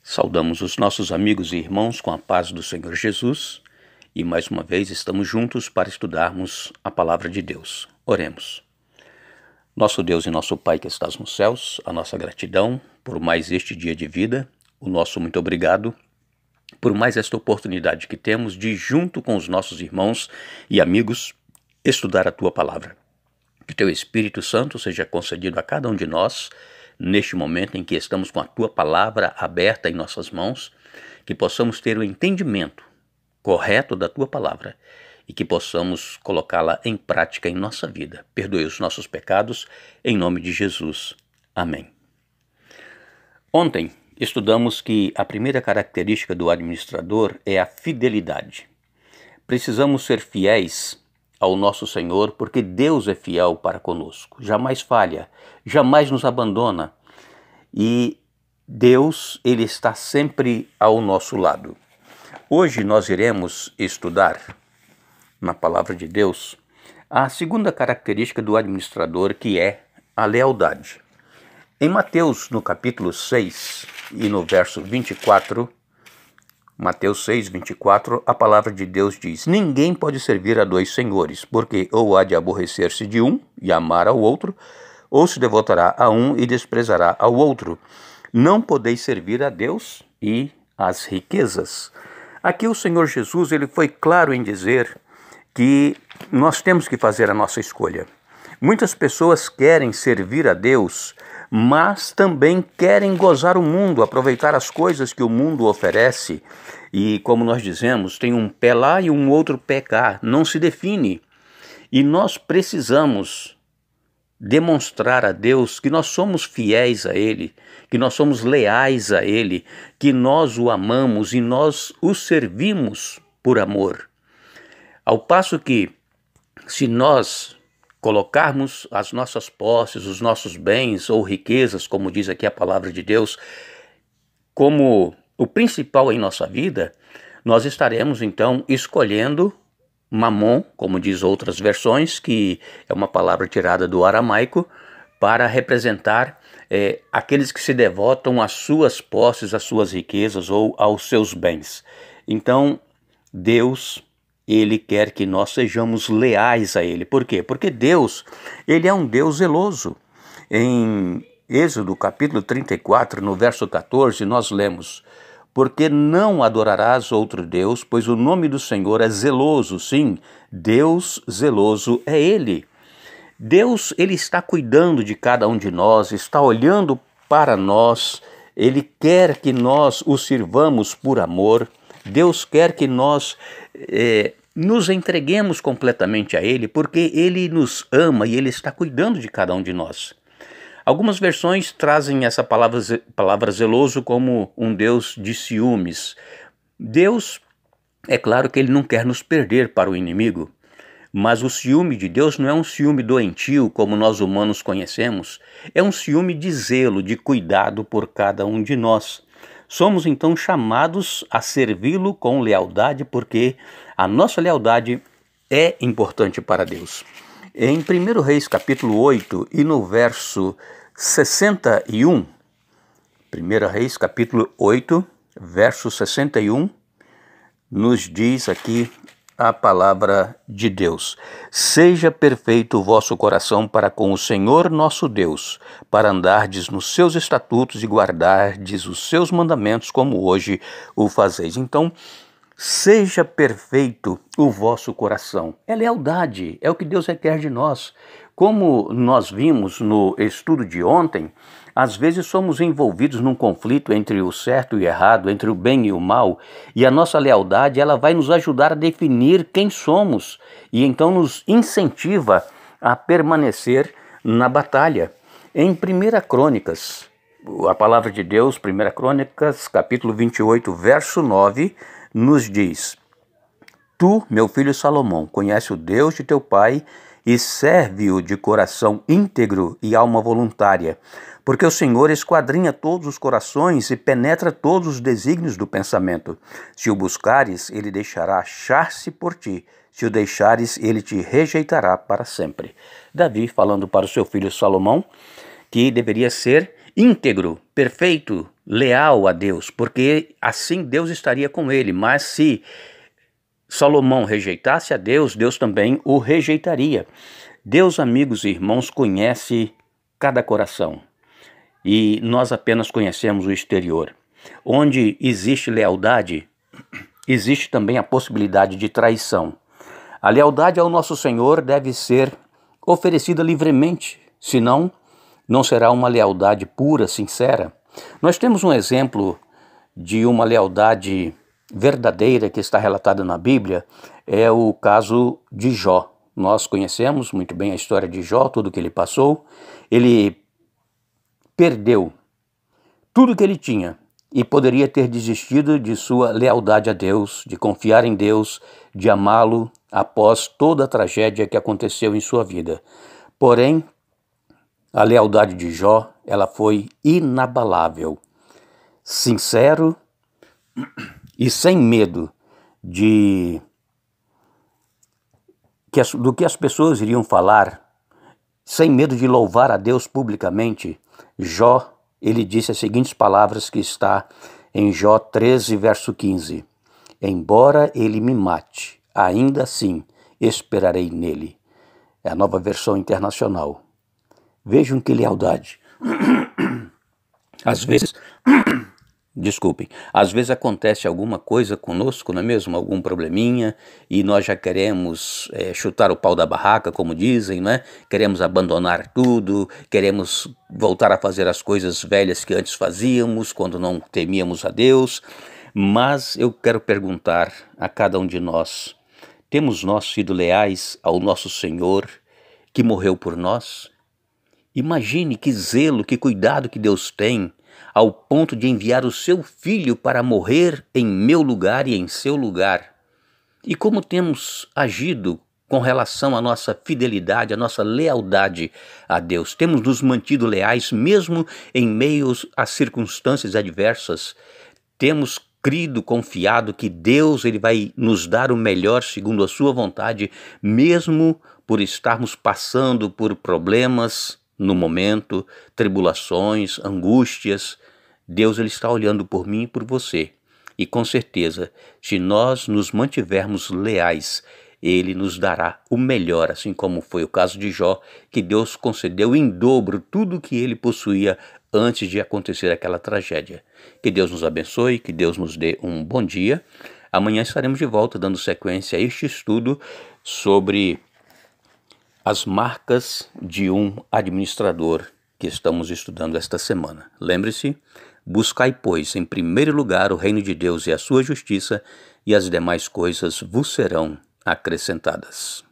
Saudamos os nossos amigos e irmãos com a paz do Senhor Jesus e mais uma vez estamos juntos para estudarmos a palavra de Deus. Oremos. Nosso Deus e nosso Pai que estás nos céus, a nossa gratidão por mais este dia de vida, o nosso muito obrigado por mais esta oportunidade que temos de, junto com os nossos irmãos e amigos, estudar a Tua palavra. Que Teu Espírito Santo seja concedido a cada um de nós, neste momento em que estamos com a Tua palavra aberta em nossas mãos, que possamos ter o entendimento correto da Tua palavra e que possamos colocá-la em prática em nossa vida. Perdoe os nossos pecados, em nome de Jesus. Amém. Ontem estudamos que a primeira característica do administrador é a fidelidade. Precisamos ser fiéis ao nosso Senhor, porque Deus é fiel para conosco, jamais falha, jamais nos abandona, e Deus, Ele está sempre ao nosso lado. Hoje nós iremos estudar, na palavra de Deus, a segunda característica do administrador, que é a lealdade. Em Mateus, no capítulo 6 e no verso 24, Mateus 6, 24, a palavra de Deus diz: ninguém pode servir a dois senhores, porque ou há de aborrecer-se de um e amar ao outro, ou se devotará a um e desprezará ao outro. Não podeis servir a Deus e às riquezas. Aqui o Senhor Jesus ele foi claro em dizer que nós temos que fazer a nossa escolha. Muitas pessoas querem servir a Deus, mas também querem gozar o mundo, aproveitar as coisas que o mundo oferece. E como nós dizemos, tem um pé lá e um outro pé cá, não se define. E nós precisamos demonstrar a Deus que nós somos fiéis a Ele, que nós somos leais a Ele, que nós o amamos e nós o servimos por amor. Ao passo que, se nós colocarmos as nossas posses, os nossos bens ou riquezas, como diz aqui a palavra de Deus, como o principal em nossa vida, nós estaremos então escolhendo mamon, como diz outras versões, que é uma palavra tirada do aramaico, para representar aqueles que se devotam às suas posses, às suas riquezas ou aos seus bens. Então, Deus, Ele quer que nós sejamos leais a Ele. Por quê? Porque Deus, Ele é um Deus zeloso. Em Êxodo capítulo 34, no verso 14, nós lemos: porque não adorarás outro Deus, pois o nome do Senhor é zeloso, sim, Deus zeloso é Ele. Deus, Ele está cuidando de cada um de nós, está olhando para nós, Ele quer que nós o sirvamos por amor. Deus quer que nós nos entreguemos completamente a Ele, porque Ele nos ama e Ele está cuidando de cada um de nós. Algumas versões trazem essa palavra zeloso como um Deus de ciúmes. Deus, é claro que Ele não quer nos perder para o inimigo, mas o ciúme de Deus não é um ciúme doentio como nós humanos conhecemos, é um ciúme de zelo, de cuidado por cada um de nós. Somos então chamados a servi-lo com lealdade, porque a nossa lealdade é importante para Deus. Em 1 Reis capítulo 8 e no verso 61, 1 Reis capítulo 8, verso 61, nos diz aqui a palavra de Deus: seja perfeito o vosso coração para com o Senhor nosso Deus, para andardes nos seus estatutos e guardardes os seus mandamentos, como hoje o fazeis. Então, seja perfeito o vosso coração. É lealdade, é o que Deus requer de nós. Como nós vimos no estudo de ontem, às vezes somos envolvidos num conflito entre o certo e o errado, entre o bem e o mal, e a nossa lealdade ela vai nos ajudar a definir quem somos e então nos incentiva a permanecer na batalha. Em 1 Crônicas, a palavra de Deus, 1 Crônicas, capítulo 28, verso 9, nos diz: tu, meu filho Salomão, conhece o Deus de teu pai e serve-o de coração íntegro e alma voluntária, porque o Senhor esquadrinha todos os corações e penetra todos os desígnios do pensamento. Se o buscares, ele deixará achar-se por ti. Se o deixares, ele te rejeitará para sempre. Davi falando para o seu filho Salomão que deveria ser íntegro, perfeito, leal a Deus, porque assim Deus estaria com ele. Mas se Salomão rejeitasse a Deus, Deus também o rejeitaria. Deus, amigos e irmãos, conhece cada coração e nós apenas conhecemos o exterior. Onde existe lealdade, existe também a possibilidade de traição. A lealdade ao nosso Senhor deve ser oferecida livremente, senão não será uma lealdade pura, sincera. Nós temos um exemplo de uma lealdade verdadeira que está relatada na Bíblia, é o caso de Jó. Nós conhecemos muito bem a história de Jó, tudo que ele passou. Ele perdeu tudo que ele tinha e poderia ter desistido de sua lealdade a Deus, de confiar em Deus, de amá-lo após toda a tragédia que aconteceu em sua vida. Porém, a lealdade de Jó, ela foi inabalável, sincero e sem medo do que as pessoas iriam falar, sem medo de louvar a Deus publicamente. Jó, ele disse as seguintes palavras que está em Jó 13, verso 15. Embora ele me mate, ainda assim esperarei nele. É a Nova Versão Internacional. Vejam que lealdade. Às vezes acontece alguma coisa conosco, não é mesmo? Algum probleminha, e nós já queremos chutar o pau da barraca, como dizem, né? Queremos abandonar tudo, queremos voltar a fazer as coisas velhas que antes fazíamos, quando não temíamos a Deus. Mas eu quero perguntar a cada um de nós, temos nós sido leais ao nosso Senhor, que morreu por nós? Imagine que zelo, que cuidado que Deus tem, ao ponto de enviar o seu Filho para morrer em meu lugar e em seu lugar. E como temos agido com relação à nossa fidelidade, à nossa lealdade a Deus? Temos nos mantido leais mesmo em meio às circunstâncias adversas? Temos crido, confiado que Deus ele vai nos dar o melhor segundo a sua vontade, mesmo por estarmos passando por problemas no momento, tribulações, angústias? Deus ele está olhando por mim e por você. E com certeza, se nós nos mantivermos leais, Ele nos dará o melhor, assim como foi o caso de Jó, que Deus concedeu em dobro tudo o que ele possuía antes de acontecer aquela tragédia. Que Deus nos abençoe, que Deus nos dê um bom dia. Amanhã estaremos de volta dando sequência a este estudo sobre as marcas de um administrador que estamos estudando esta semana. Lembre-se, buscai, pois, em primeiro lugar o reino de Deus e a sua justiça, e as demais coisas vos serão acrescentadas.